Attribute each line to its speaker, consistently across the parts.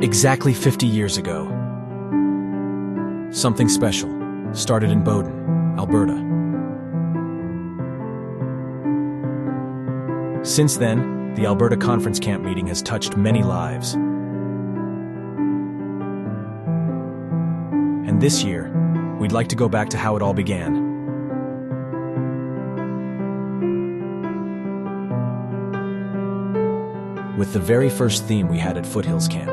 Speaker 1: Exactly 50 years ago, something special started in Bowden, Alberta. Since then, the Alberta Conference Camp meeting has touched many lives. And this year, we'd like to go back to how it all began. With the very first theme we had at Foothills Camp.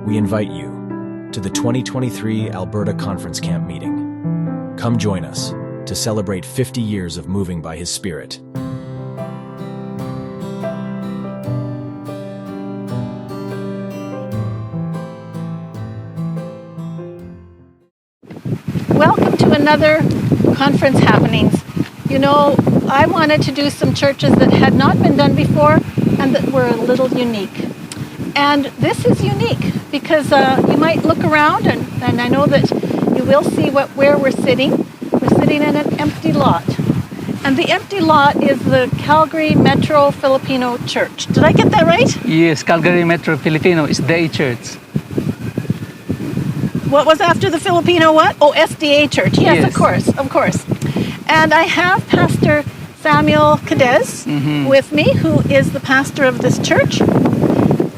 Speaker 1: We invite you to the 2023 Alberta Conference Camp meeting. Come join us to celebrate 50 years of moving by His Spirit.
Speaker 2: Welcome to another conference happenings. You know, I wanted to do some churches that had not been done before and that were a little unique. And this is unique because you might look around and I know that you will see where we're sitting. We're sitting in an empty lot. And the empty lot is the Calgary Metro Filipino Church. Did I get that right?
Speaker 3: Yes, Calgary Metro Filipino is the church.
Speaker 2: What was after the Filipino what? Oh, SDA Church. Yes,
Speaker 3: Yes.
Speaker 2: of course. And I have Pastor Samuel Cadez with me, who is the pastor of this church.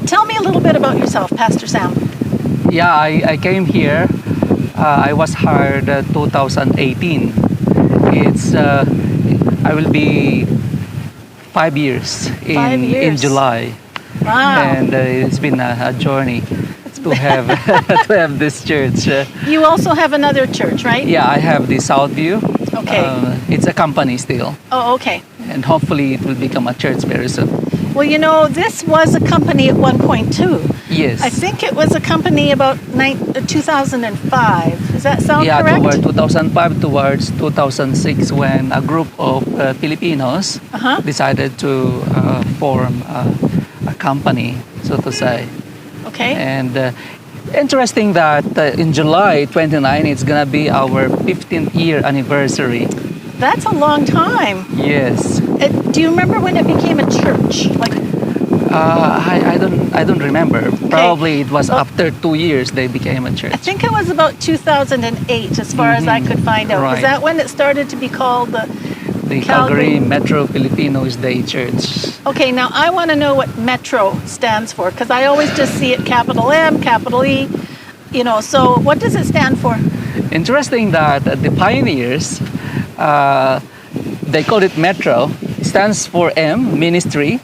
Speaker 2: Tell me a little bit about yourself, Pastor Sam.
Speaker 3: Yeah, I came here. I was hired 2018. I will be 5 years in
Speaker 2: 5 years.
Speaker 3: in July.
Speaker 2: Wow.
Speaker 3: And it's been a journey to have to have this church.
Speaker 2: You also have another church, right?
Speaker 3: Yeah, I have the Southview.
Speaker 2: Okay.
Speaker 3: It's a company still,
Speaker 2: Oh, okay.
Speaker 3: and hopefully it will become a church very soon.
Speaker 2: Well, you know, this was a company at one point too.
Speaker 3: Yes.
Speaker 2: I think it was a company about 2005. Does that sound
Speaker 3: Yeah,
Speaker 2: correct?
Speaker 3: toward 2005 towards 2006, when a group of Filipinos decided to form a company, so to say.
Speaker 2: Okay.
Speaker 3: And interesting that in July 29, it's gonna be our 15th year anniversary.
Speaker 2: That's a long time.
Speaker 3: Yes.
Speaker 2: Do you remember when it became a church? Like,
Speaker 3: I don't remember. Probably it was after 2 years they became a
Speaker 2: I
Speaker 3: church.
Speaker 2: think it was about 2008, as far as I could find out. Was
Speaker 3: Right.
Speaker 2: that when it started to be called the?
Speaker 3: The
Speaker 2: Calgary.
Speaker 3: Calgary Metro Filipinos Day Church.
Speaker 2: Okay, now I want to know what Metro stands for, because I always just see it capital M, capital E. You know, so what does it stand for?
Speaker 3: Interesting that the pioneers, they called it Metro. It stands for M, ministry,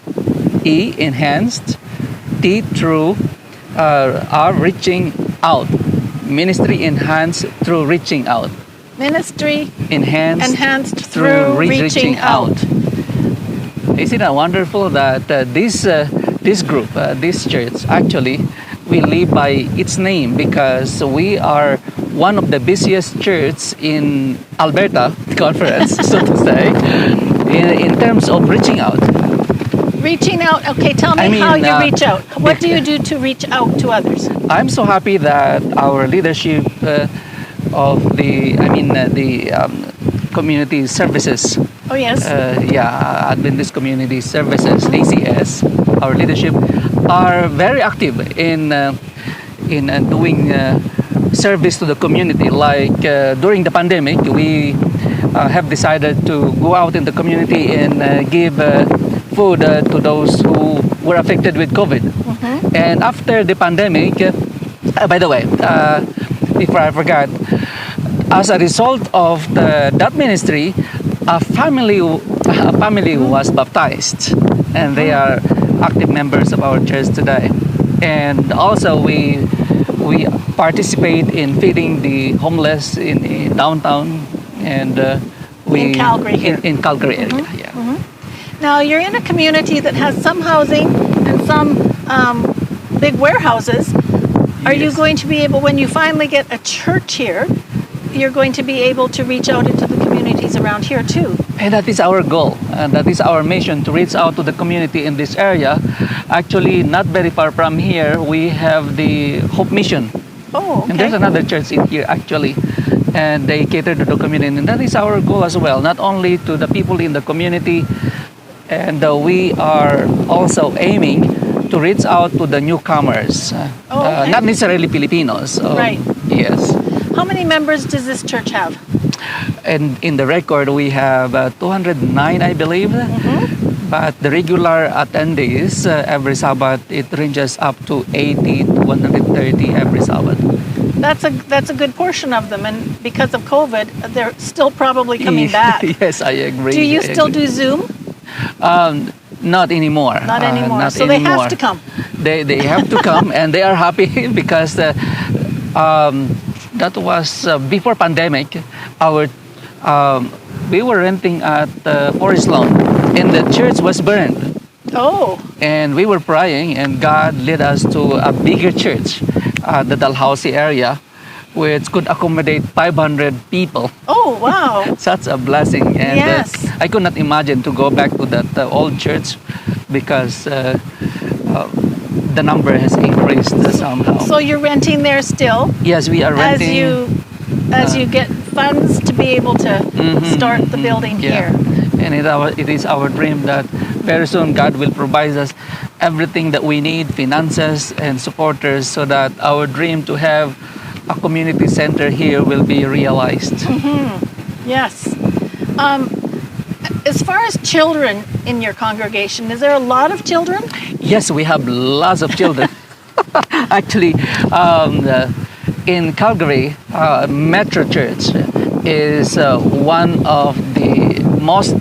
Speaker 3: E, enhanced, T, through, R, reaching out. Ministry enhanced through reaching out.
Speaker 2: Ministry
Speaker 3: Enhanced
Speaker 2: through reaching out.
Speaker 3: Isn't it wonderful that this group, this church, actually, we live by its name because we are one of the busiest churches in Alberta Conference, so to say, in terms of reaching out.
Speaker 2: Reaching out. Okay, tell me how you reach out. What do you do to reach out to others?
Speaker 3: I'm so happy that our leadership of the community services.
Speaker 2: Oh, yes.
Speaker 3: Adventist Community Services, ACS, our leadership are very active in doing service to the community. Like during the pandemic, we have decided to go out in the community and give food to those who were affected with COVID. And after the pandemic, by the way, before I forgot, as a result of that ministry, a family was baptized, and they are active members of our church today. And also we participate in feeding the homeless in downtown, and
Speaker 2: In Calgary here.
Speaker 3: in Calgary area. Yeah.
Speaker 2: Now, you're in a community that has some housing and some big warehouses. Are you
Speaker 3: Yes.
Speaker 2: going to be able, when you finally get a church here, you're going to be able to reach out into the communities around here too?
Speaker 3: And that is our goal, and that is our mission, to reach out to the community in this area. Actually, not very far from here, we have the Hope Mission.
Speaker 2: Oh,
Speaker 3: And there's
Speaker 2: okay.
Speaker 3: another church in here, actually. and they cater to the community. And that is our goal as well, not only to the people in the community, and we are also aiming to reach out to the newcomers,
Speaker 2: okay.
Speaker 3: not necessarily Filipinos.
Speaker 2: Right.
Speaker 3: Yes.
Speaker 2: How many members does this church have?
Speaker 3: And in the record, we have 209, I believe.
Speaker 2: Mm-hmm.
Speaker 3: But the regular attendees every Sabbath, it ranges up to 80 to 130 every Sabbath.
Speaker 2: That's a good portion of them, and because of COVID, they're still probably coming back.
Speaker 3: Yes, I agree.
Speaker 2: Do you still do Zoom?
Speaker 3: Not anymore.
Speaker 2: Not anymore.
Speaker 3: Not
Speaker 2: so
Speaker 3: anymore.
Speaker 2: they have to come.
Speaker 3: They have to come, and they are happy because that was before pandemic. Our we were renting at Forest Lawn, and the church was burned.
Speaker 2: Oh.
Speaker 3: And we were praying, and God led us to a bigger church, the Dalhousie area, which could accommodate 500 people.
Speaker 2: Oh, wow.
Speaker 3: Such a blessing. And
Speaker 2: Yes.
Speaker 3: I could not imagine to go back to that old church because the number has increased somehow.
Speaker 2: So you're renting there still?
Speaker 3: Yes, we are renting.
Speaker 2: As you get funds to be able to start the building here.
Speaker 3: And it is our dream that very soon God will provide us everything that we need, finances and supporters, so that our dream to have a community center here will be realized.
Speaker 2: Yes. As far as children in your congregation, is there a lot of children?
Speaker 3: Yes, we have lots of children. Actually, in Calgary, Metro Church is one of the most,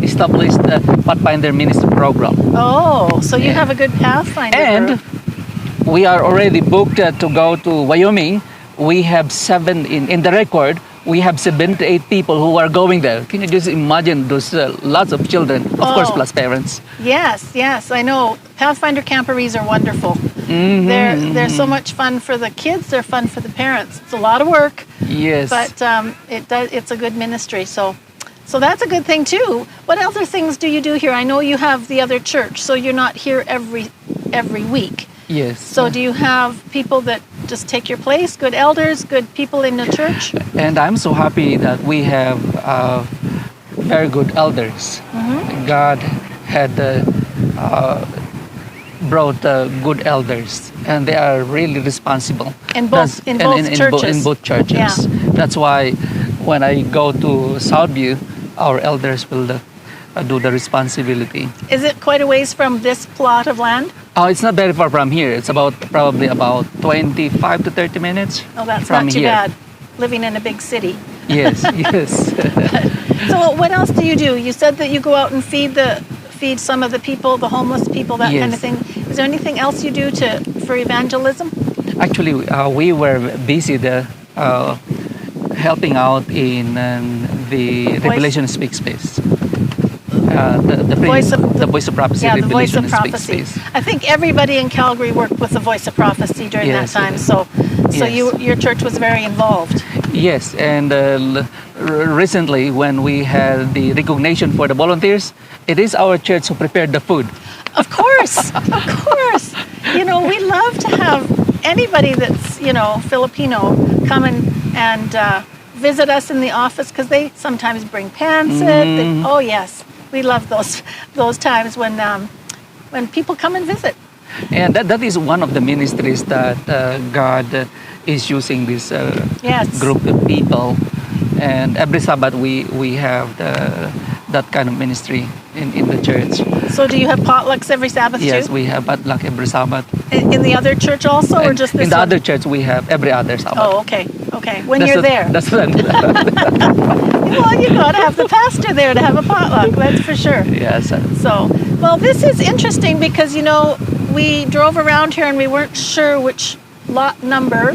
Speaker 3: established Pathfinder Ministry program.
Speaker 2: Oh, so you have a good Pathfinder
Speaker 3: And
Speaker 2: group.
Speaker 3: we are already booked to go to Wyoming. We have 7 in the record. We have 78 people who are going there. Can you just imagine those lots of children, of course, plus parents.
Speaker 2: Yes, I know. Pathfinder camporees are wonderful. They're so much fun for the kids. They're fun for the parents. It's a lot of work.
Speaker 3: Yes.
Speaker 2: But it's a good ministry. So that's a good thing too. What other things do you do here? I know you have the other church, so you're not here every week.
Speaker 3: Yes.
Speaker 2: So do you have people that just take your place? Good elders, good people in the church?
Speaker 3: And I'm so happy that we have very good elders. God had brought good elders, and they are really responsible.
Speaker 2: In both churches.
Speaker 3: In both churches.
Speaker 2: Yeah.
Speaker 3: That's why when I go to Southview, our elders will do the responsibility.
Speaker 2: Is it quite a ways from this plot of land?
Speaker 3: Oh, it's not very far from here. It's probably about 25 to 30 minutes.
Speaker 2: Oh, that's
Speaker 3: from
Speaker 2: not too
Speaker 3: here.
Speaker 2: bad, living in a big city.
Speaker 3: Yes, yes.
Speaker 2: So what else do? You said that you go out and feed some of the people, the homeless people, that kind of thing. Is there anything else you do for evangelism?
Speaker 3: Actually, we were busy helping out in the Revelation Speak Space. The Voice of Prophecy.
Speaker 2: Yeah, the Voice of
Speaker 3: Revelation Speak
Speaker 2: Prophecy.
Speaker 3: Space.
Speaker 2: I think everybody in Calgary worked with the Voice of Prophecy during that time. So
Speaker 3: Yes.
Speaker 2: your church was very involved.
Speaker 3: Yes, and recently when we had the recognition for the volunteers, it is our church who prepared the food.
Speaker 2: Of course, of course. We love to have anybody that's Filipino come and visit us in the office, because they sometimes bring pancit. Oh yes, we love those times when people come and visit.
Speaker 3: And that is one of the ministries that God is using this group of people. And every Sabbath we have that kind of ministry in the church.
Speaker 2: So do you have potlucks every Sabbath
Speaker 3: Yes,
Speaker 2: too?
Speaker 3: we have potluck every Sabbath.
Speaker 2: In the other church also, or just this
Speaker 3: in the
Speaker 2: one?
Speaker 3: other church we have every other Sabbath.
Speaker 2: Oh, okay. When you're there.
Speaker 3: That's when.
Speaker 2: Well, you got to have the pastor there to have a potluck, that's for sure.
Speaker 3: Yes.
Speaker 2: So, well, this is interesting because, we drove around here and we weren't sure which lot number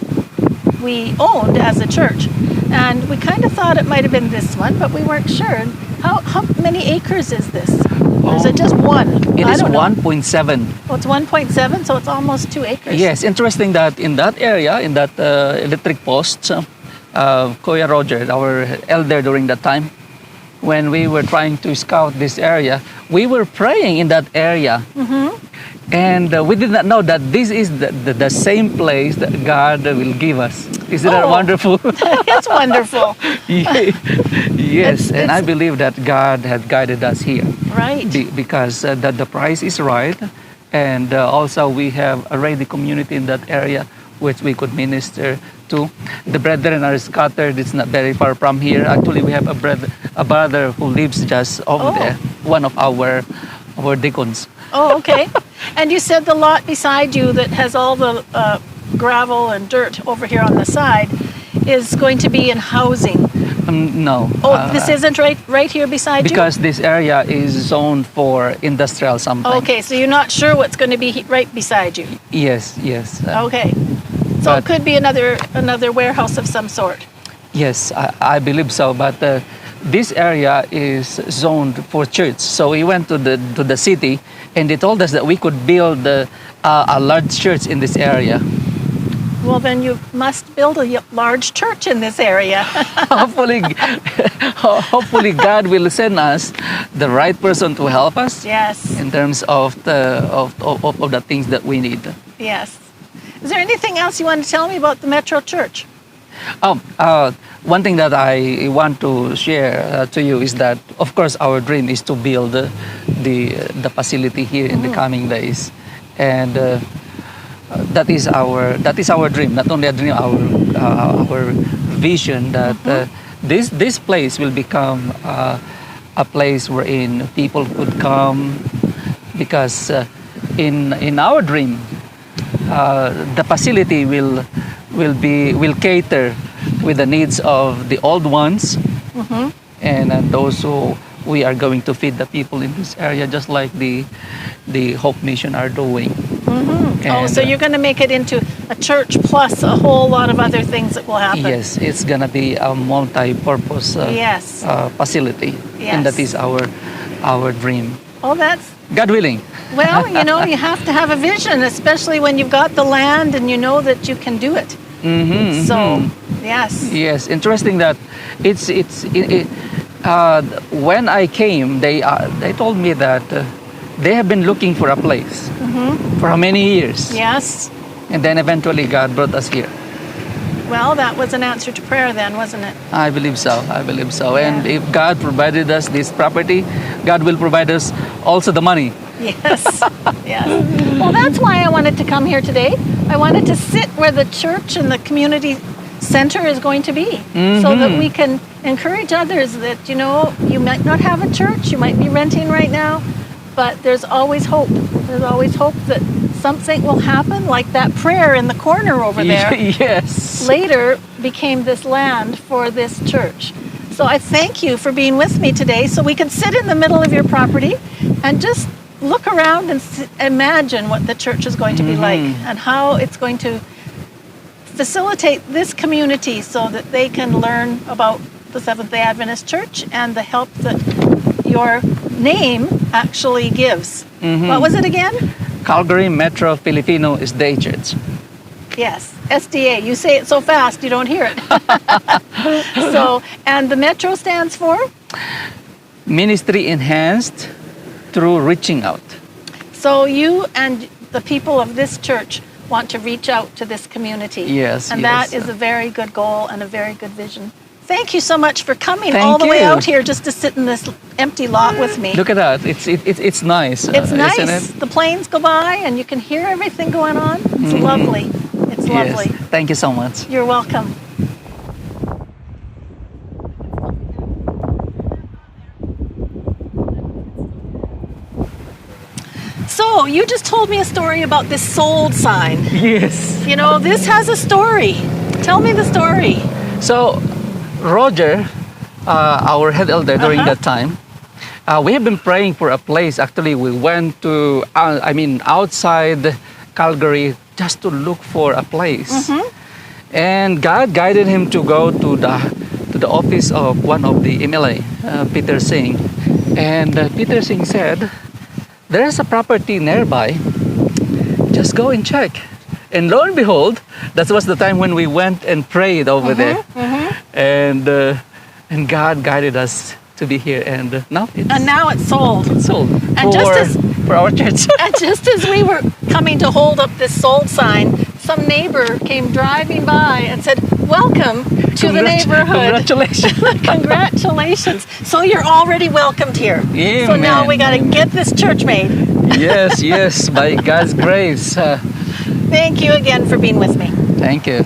Speaker 2: we owned as a church. And we kind of thought it might have been this one, but we weren't sure. How many acres is this? Or is it just one?
Speaker 3: It is 1.7.
Speaker 2: Oh, it's 1.7, so it's almost 2 acres.
Speaker 3: Yes, interesting that in that area, in that electric post, Kuya Roger, our elder during that time, when we were trying to scout this area, we were praying in that area. And we did not know that this is the same place that God will give us. Isn't that
Speaker 2: Oh.
Speaker 3: wonderful?
Speaker 2: It's wonderful.
Speaker 3: Yes, and I
Speaker 2: it's-
Speaker 3: believe that God had guided us here
Speaker 2: Right.
Speaker 3: because the price is right, and also we have already community in that area which we could minister to. The brethren are scattered. It's not very far from here. Actually, we have a brother who lives just over
Speaker 2: Oh.
Speaker 3: there. One of our deacons.
Speaker 2: Oh, okay. And you said the lot beside you that has all the gravel and dirt over here on the side is going to be in housing.
Speaker 3: No.
Speaker 2: Oh, this isn't right here beside
Speaker 3: because this area is zoned for industrial something.
Speaker 2: you? Okay, so you're not sure what's going to be right beside you.
Speaker 3: Yes.
Speaker 2: Okay. So it
Speaker 3: But-
Speaker 2: could be another warehouse of some sort.
Speaker 3: Yes, I believe so. But this area is zoned for church. So we went to the city, and they told us that we could build a large church in this area.
Speaker 2: Well, then you must build a large church in this area.
Speaker 3: hopefully, God will send us the right person to help us
Speaker 2: Yes.
Speaker 3: in terms of the things that we need.
Speaker 2: Yes. Is there anything else you want to tell me about the Metro Church?
Speaker 3: One thing that I want to share to you is that, of course, our dream is to build the facility here in the coming days, and that is our dream. Not only a dream, our vision that this place will become a place wherein people could come, because in our dream, the facility will cater with the needs of the old ones, and those who we are going to feed the people in this area, just like the Hope Mission are doing.
Speaker 2: Oh, so you're going to make it into a church plus a whole lot of other things that will happen.
Speaker 3: Yes, it's gonna be a multi-purpose
Speaker 2: Yes.
Speaker 3: facility, and that is our dream.
Speaker 2: Oh, that's
Speaker 3: God willing.
Speaker 2: well, you have to have a vision, especially when you've got the land and you know that you can do it. So, yes.
Speaker 3: Yes, interesting that when I came, they told me that they have been looking for a place for how many years,
Speaker 2: Yes.
Speaker 3: and then eventually God brought us here.
Speaker 2: Well, that was an answer to prayer then, wasn't it?
Speaker 3: I believe so. And
Speaker 2: Yeah.
Speaker 3: if God provided us this property, God will provide us also the money.
Speaker 2: Yes. Yes. Well, that's why I wanted to come here today. I wanted to sit where the church and the community center is going to be, so that we can encourage others that, you might not have a church, you might be renting right now, but there's always hope. There's always hope that something will happen, like that prayer in the corner over there.
Speaker 3: Yes.
Speaker 2: Later became this land for this church. So I thank you for being with me today, so we can sit in the middle of your property and just look around and imagine what the church is going to be like, and how it's going to facilitate this community so that they can learn about the Seventh-day Adventist Church and the help that your name actually gives. What was it again?
Speaker 3: Calgary Metro Filipino SDA Church.
Speaker 2: Yes, SDA. You say it so fast you don't hear it. So, and the Metro stands for?
Speaker 3: Ministry enhanced through reaching out.
Speaker 2: So you and the people of this church want to reach out to this community.
Speaker 3: Yes,
Speaker 2: And
Speaker 3: yes.
Speaker 2: that is a very good goal and a very good vision. Thank you so much for coming
Speaker 3: Thank
Speaker 2: all the way
Speaker 3: you.
Speaker 2: out here just to sit in this empty lot with me.
Speaker 3: Look at that. It's nice.
Speaker 2: It's
Speaker 3: isn't
Speaker 2: nice.
Speaker 3: it?
Speaker 2: The planes go by and you can hear everything going on. It's lovely. It's
Speaker 3: Yes.
Speaker 2: lovely.
Speaker 3: Thank you so much.
Speaker 2: You're welcome. So, you just told me a story about this sold sign.
Speaker 3: Yes.
Speaker 2: This has a story. Tell me the story.
Speaker 3: So, Roger, our head elder during that time, we have been praying for a place. Actually, we went to, outside Calgary just to look for a place. And God guided him to go to the office of one of the MLA, Peter Singh. And Peter Singh said, there is a property nearby. Just go and check. And lo and behold, that was the time when we went and prayed over there. And God guided us to be here. And now
Speaker 2: it's sold.
Speaker 3: it's sold
Speaker 2: And
Speaker 3: for our church.
Speaker 2: And just as we were coming to hold up this sold sign, some neighbor came driving by and said, "Welcome to the neighborhood."
Speaker 3: Congratulations.
Speaker 2: Congratulations. So you're already welcomed here.
Speaker 3: Yeah,
Speaker 2: so now
Speaker 3: man.
Speaker 2: we got to get this church made.
Speaker 3: Yes, by God's grace.
Speaker 2: Thank you again for being with me.
Speaker 3: Thank you.